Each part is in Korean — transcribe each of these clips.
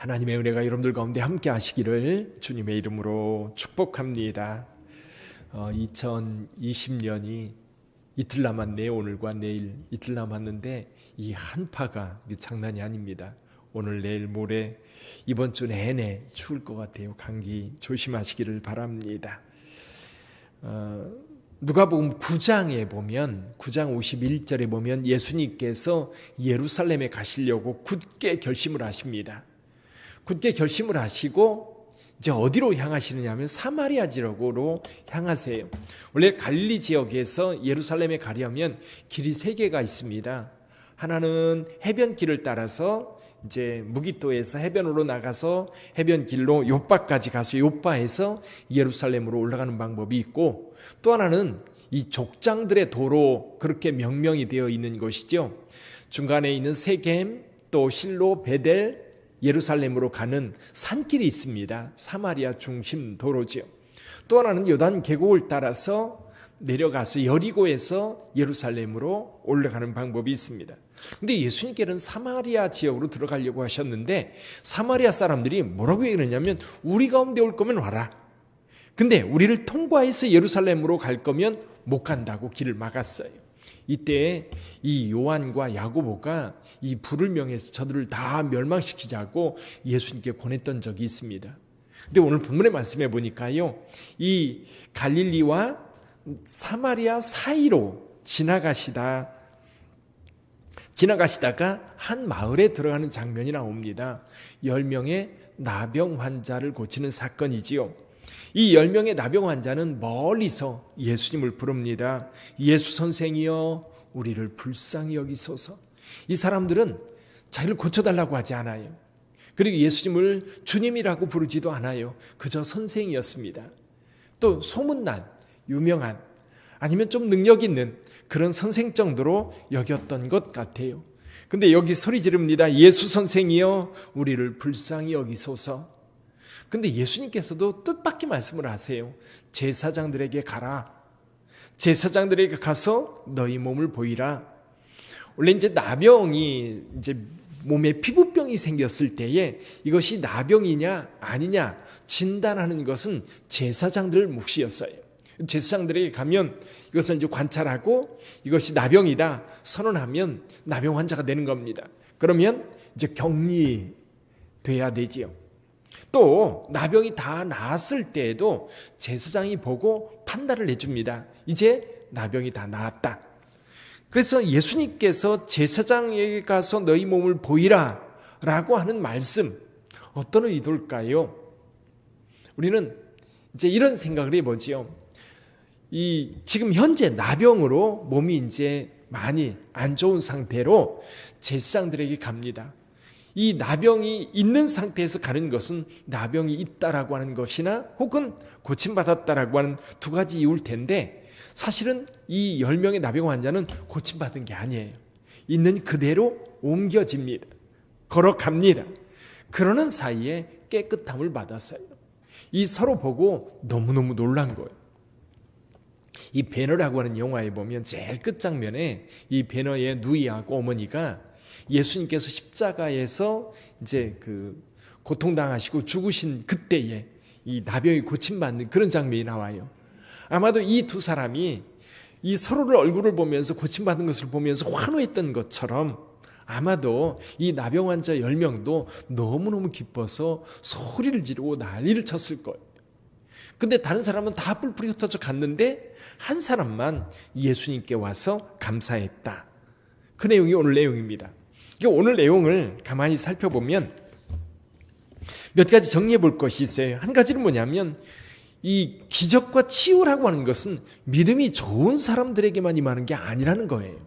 하나님의 은혜가 여러분들 가운데 함께 하시기를 주님의 이름으로 축복합니다. 2020년이 이틀 남았네요. 오늘과 내일 이틀 남았는데 이 한파가 장난이 아닙니다. 오늘 내일 모레 이번 주 내내 추울 것 같아요. 감기 조심하시기를 바랍니다. 누가복음 9장에 보면 9장 51절에 보면 예수님께서 예루살렘에 가시려고 굳게 결심을 하십니다. 굳게 결심을 하시고 이제 어디로 향하시느냐 하면 사마리아 지역으로 향하세요. 원래 갈릴리 지역에서 예루살렘에 가려면 길이 세 개가 있습니다. 하나는 해변길을 따라서 이제 무기토에서 해변으로 나가서 해변길로 요바까지 가서 요바에서 예루살렘으로 올라가는 방법이 있고, 또 하나는 이 족장들의 도로, 그렇게 명명이 되어 있는 것이죠. 중간에 있는 세겜, 또 실로, 베델, 예루살렘으로 가는 산길이 있습니다. 사마리아 중심 도로죠. 또 하나는 요단 계곡을 따라서 내려가서 여리고에서 예루살렘으로 올라가는 방법이 있습니다. 근데 예수님께는 사마리아 지역으로 들어가려고 하셨는데 사마리아 사람들이 뭐라고 얘기하냐면 우리 가운데 올 거면 와라. 근데 우리를 통과해서 예루살렘으로 갈 거면 못 간다고 길을 막았어요. 이때 이 요한과 야고보가 이 불을 명해서 저들을 다 멸망시키자고 예수님께 권했던 적이 있습니다. 근데 오늘 본문의 말씀에 보니까요, 이 갈릴리와 사마리아 사이로 지나가시다가 한 마을에 들어가는 장면이 나옵니다. 10명의 나병 환자를 고치는 사건이지요. 이 10명의 나병 환자는 멀리서 예수님을 부릅니다. 예수 선생이여 우리를 불쌍히 여기소서. 이 사람들은 자기를 고쳐달라고 하지 않아요. 그리고 예수님을 주님이라고 부르지도 않아요. 그저 선생이었습니다. 또 소문난 유명한 아니면 좀 능력 있는 그런 선생 정도로 여겼던 것 같아요. 근데 여기 소리 지릅니다. 예수 선생이여 우리를 불쌍히 여기소서. 근데 예수님께서도 뜻밖의 말씀을 하세요. 제사장들에게 가라. 제사장들에게 가서 너희 몸을 보이라. 원래 이제 나병이 이제 몸에 피부병이 생겼을 때에 이것이 나병이냐 아니냐 진단하는 것은 제사장들 몫이었어요. 제사장들에게 가면 이것을 이제 관찰하고 이것이 나병이다 선언하면 나병 환자가 되는 겁니다. 그러면 이제 격리돼야 되지요. 또 나병이 다 나았을 때에도 제사장이 보고 판단을 해줍니다. 이제 나병이 다 나았다. 그래서 예수님께서 제사장에게 가서 너희 몸을 보이라 라고 하는 말씀, 어떤 의도일까요? 우리는 이제 이런 생각을 해보지요. 지금 현재 나병으로 몸이 이제 많이 안 좋은 상태로 제사장들에게 갑니다. 이 나병이 있는 상태에서 가는 것은 나병이 있다라고 하는 것이나 혹은 고침받았다라고 하는 두 가지 이유일 텐데, 사실은 이 10명의 나병 환자는 고침받은 게 아니에요. 있는 그대로 옮겨집니다. 걸어갑니다. 그러는 사이에 깨끗함을 받았어요. 이 서로 보고 너무너무 놀란 거예요. 이 배너라고 하는 영화에 보면 제일 끝장면에 이 배너의 누이하고 어머니가 예수님께서 십자가에서 이제 고통당하시고 죽으신 그때에 이 나병이 고침받는 그런 장면이 나와요. 아마도 이 두 사람이 이 서로를 얼굴을 보면서 고침받은 것을 보면서 환호했던 것처럼 아마도 이 나병 환자 10명도 너무너무 기뻐서 소리를 지르고 난리를 쳤을 거예요. 근데 다른 사람은 다 뿔뿔이 흩어져 갔는데 한 사람만 예수님께 와서 감사했다. 그 내용이 오늘 내용입니다. 오늘 내용을 가만히 살펴보면 몇 가지 정리해 볼 것이 있어요. 한 가지는 뭐냐면 이 기적과 치유라고 하는 것은 믿음이 좋은 사람들에게만 임하는 게 아니라는 거예요.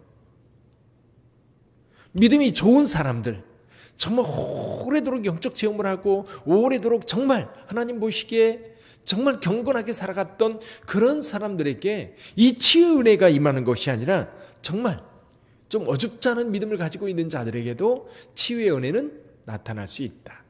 믿음이 좋은 사람들, 정말 오래도록 영적 체험을 하고 오래도록 정말 하나님 보시기에 정말 경건하게 살아갔던 그런 사람들에게 이 치유 은혜가 임하는 것이 아니라 정말 좀 어줍지 않은 믿음을 가지고 있는 자들에게도 치유의 은혜는 나타날 수 있다.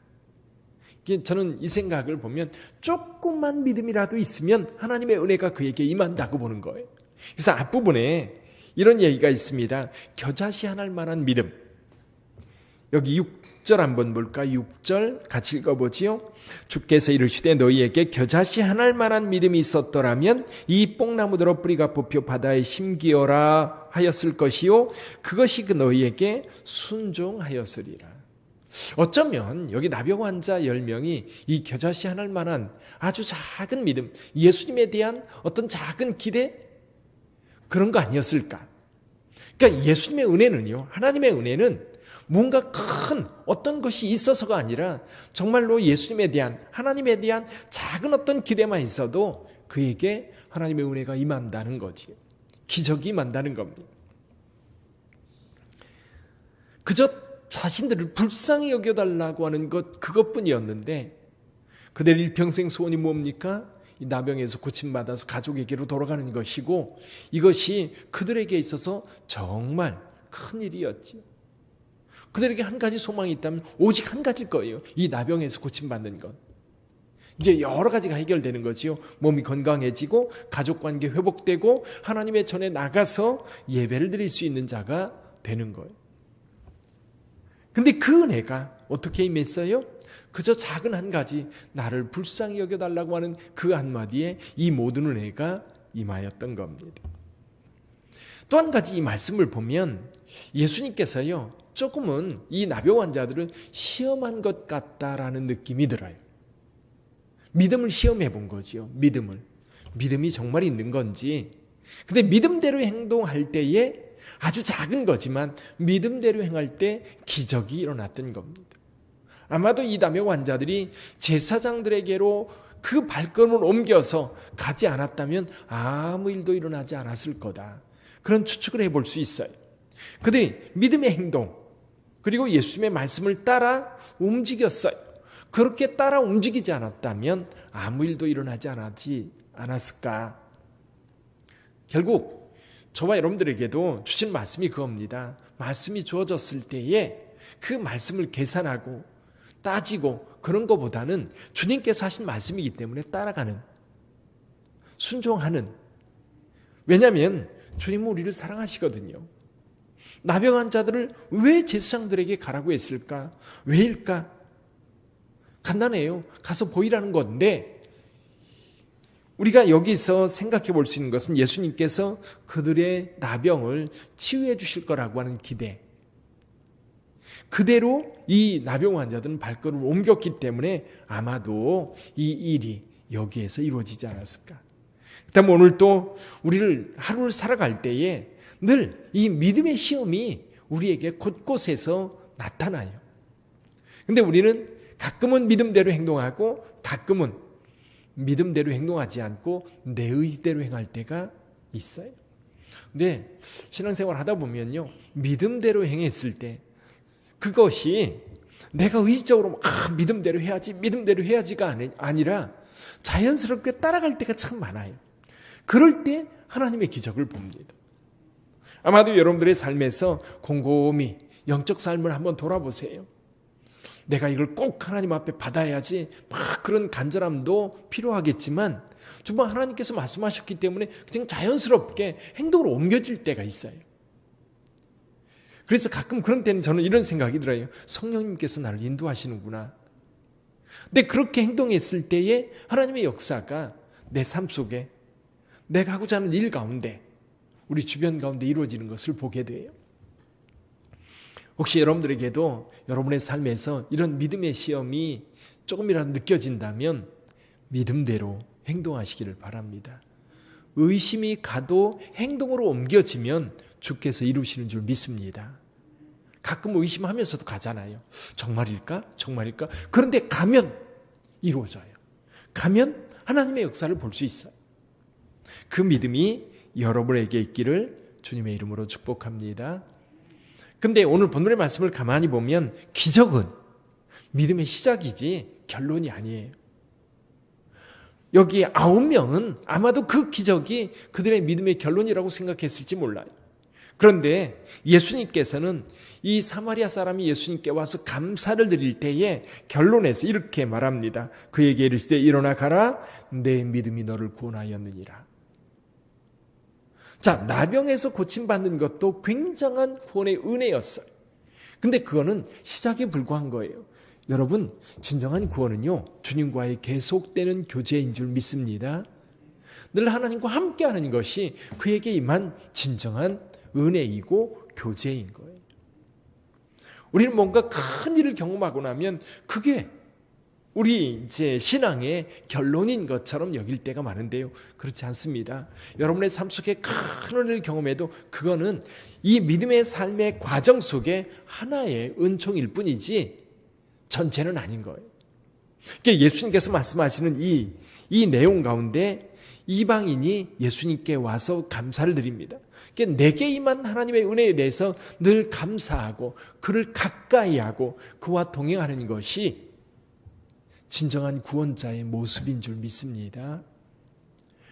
저는 이 생각을 보면 조금만 믿음이라도 있으면 하나님의 은혜가 그에게 임한다고 보는 거예요. 그래서 앞부분에 이런 얘기가 있습니다. 겨자씨 하나 만한 믿음. 여기 6절 한번 볼까? 6절 같이 읽어보지요. 주께서 이르시되 너희에게 겨자씨 하나일 만한 믿음이 있었더라면 이 뽕나무대로 뿌리가 뽑혀 바다에 심기어라 하였을 것이요 그것이 그 너희에게 순종하였으리라. 어쩌면 여기 나병 환자 10명이 이 겨자씨 하나일 만한 아주 작은 믿음, 예수님에 대한 어떤 작은 기대, 그런 거 아니었을까? 그러니까 예수님의 은혜는요, 하나님의 은혜는 뭔가 큰 어떤 것이 있어서가 아니라 정말로 예수님에 대한, 하나님에 대한 작은 어떤 기대만 있어도 그에게 하나님의 은혜가 임한다는 거지. 기적이 임한다는 겁니다. 그저 자신들을 불쌍히 여겨달라고 하는 것, 그것뿐이었는데 그들 일평생 소원이 뭡니까? 이 나병에서 고침받아서 가족에게로 돌아가는 것이고, 이것이 그들에게 있어서 정말 큰 일이었지요. 그들에게 한 가지 소망이 있다면 오직 한 가지일 거예요. 이 나병에서 고침받는 것. 이제 여러 가지가 해결되는 거지요. 몸이 건강해지고 가족관계 회복되고 하나님의 전에 나가서 예배를 드릴 수 있는 자가 되는 거예요. 근데 그 은혜가 어떻게 임했어요? 그저 작은 한 가지, 나를 불쌍히 여겨달라고 하는 그 한마디에 이 모든 은혜가 임하였던 겁니다. 또 한 가지 이 말씀을 보면 예수님께서요, 조금은 이 나병 환자들을 시험한 것 같다라는 느낌이 들어요. 믿음을 시험해 본 거지요. 믿음이 정말 있는 건지. 근데 믿음대로 행동할 때에 아주 작은 거지만 믿음대로 행할 때 기적이 일어났던 겁니다. 아마도 이 나병 환자들이 제사장들에게로 그 발걸음을 옮겨서 가지 않았다면 아무 일도 일어나지 않았을 거다. 그런 추측을 해볼 수 있어요. 그들이 믿음의 행동, 그리고 예수님의 말씀을 따라 움직였어요. 그렇게 따라 움직이지 않았다면 아무 일도 일어나지 않았을까? 결국 저와 여러분들에게도 주신 말씀이 그겁니다. 말씀이 주어졌을 때에 그 말씀을 계산하고 따지고 그런 것보다는 주님께서 하신 말씀이기 때문에 따라가는, 순종하는. 왜냐하면 주님은 우리를 사랑하시거든요. 나병 환자들을 왜 제사장들에게 가라고 했을까? 왜일까? 간단해요. 가서 보이라는 건데, 우리가 여기서 생각해 볼 수 있는 것은 예수님께서 그들의 나병을 치유해 주실 거라고 하는 기대. 그대로 이 나병 환자들은 발걸음을 옮겼기 때문에 아마도 이 일이 여기에서 이루어지지 않았을까. 그다음에 오늘 또 우리를 하루를 살아갈 때에 늘 이 믿음의 시험이 우리에게 곳곳에서 나타나요. 근데 우리는 가끔은 믿음대로 행동하고 가끔은 믿음대로 행동하지 않고 내 의지대로 행할 때가 있어요. 근데 신앙생활 하다 보면요, 믿음대로 행했을 때 그것이 내가 의지적으로 믿음대로 해야지가 아니라 자연스럽게 따라갈 때가 참 많아요. 그럴 때 하나님의 기적을 봅니다. 아마도 여러분들의 삶에서 곰곰이 영적 삶을 한번 돌아보세요. 내가 이걸 꼭 하나님 앞에 받아야지, 막 그런 간절함도 필요하겠지만 정말 하나님께서 말씀하셨기 때문에 그냥 자연스럽게 행동으로 옮겨질 때가 있어요. 그래서 가끔 그런 때는 저는 이런 생각이 들어요. 성령님께서 나를 인도하시는구나. 근데 그렇게 행동했을 때에 하나님의 역사가 내 삶 속에, 내가 하고자 하는 일 가운데, 우리 주변 가운데 이루어지는 것을 보게 돼요. 혹시 여러분들에게도 여러분의 삶에서 이런 믿음의 시험이 조금이라도 느껴진다면 믿음대로 행동하시기를 바랍니다. 의심이 가도 행동으로 옮겨지면 주께서 이루시는 줄 믿습니다. 가끔 의심하면서도 가잖아요. 정말일까? 그런데 가면 이루어져요. 가면 하나님의 역사를 볼 수 있어요. 그 믿음이 여러분에게 있기를 주님의 이름으로 축복합니다. 근데 오늘 본문의 말씀을 가만히 보면 기적은 믿음의 시작이지 결론이 아니에요. 여기 9명은 아마도 그 기적이 그들의 믿음의 결론이라고 생각했을지 몰라요. 그런데 예수님께서는 이 사마리아 사람이 예수님께 와서 감사를 드릴 때에 결론에서 이렇게 말합니다. 그에게 이르시되 일어나 가라, 내 믿음이 너를 구원하였느니라. 자, 나병에서 고침받는 것도 굉장한 구원의 은혜였어요. 근데 그거는 시작에 불과한 거예요. 여러분, 진정한 구원은요, 주님과의 계속되는 교제인 줄 믿습니다. 늘 하나님과 함께하는 것이 그에게 임한 진정한 은혜이고 교제인 거예요. 우리는 뭔가 큰 일을 경험하고 나면 그게 우리 이제 신앙의 결론인 것처럼 여길 때가 많은데요. 그렇지 않습니다. 여러분의 삶 속에 큰 은혜를 경험해도 그거는 이 믿음의 삶의 과정 속에 하나의 은총일 뿐이지 전체는 아닌 거예요. 그러니까 예수님께서 말씀하시는 이 내용 가운데 이방인이 예수님께 와서 감사를 드립니다. 그러니까 내게 임한 하나님의 은혜에 대해서 늘 감사하고 그를 가까이하고 그와 동행하는 것이 진정한 구원자의 모습인 줄 믿습니다.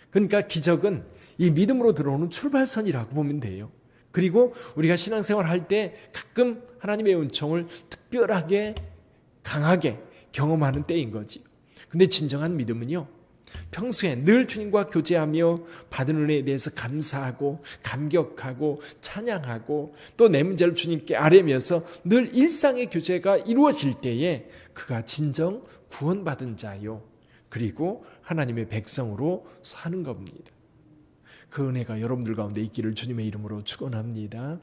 그러니까 기적은 이 믿음으로 들어오는 출발선이라고 보면 돼요. 그리고 우리가 신앙생활 할 때 가끔 하나님의 은총을 특별하게 강하게 경험하는 때인 거지. 근데 진정한 믿음은요, 평소에 늘 주님과 교제하며 받은 은혜에 대해서 감사하고 감격하고 찬양하고 또 내 문제를 주님께 아뢰면서 늘 일상의 교제가 이루어질 때에 그가 진정 구원받은 자요, 그리고 하나님의 백성으로 사는 겁니다. 그 은혜가 여러분들 가운데 있기를 주님의 이름으로 축원합니다.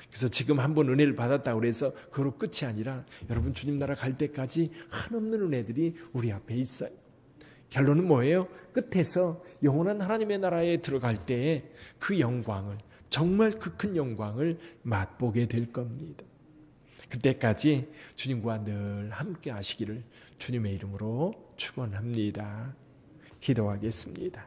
그래서 지금 한번 은혜를 받았다고 해서 그로 끝이 아니라 여러분 주님 나라 갈 때까지 한없는 은혜들이 우리 앞에 있어요. 결론은 뭐예요? 끝에서 영원한 하나님의 나라에 들어갈 때에 그 영광을, 정말 그 큰 영광을 맛보게 될 겁니다. 그때까지 주님과 늘 함께 하시기를 주님의 이름으로 축원합니다. 기도하겠습니다.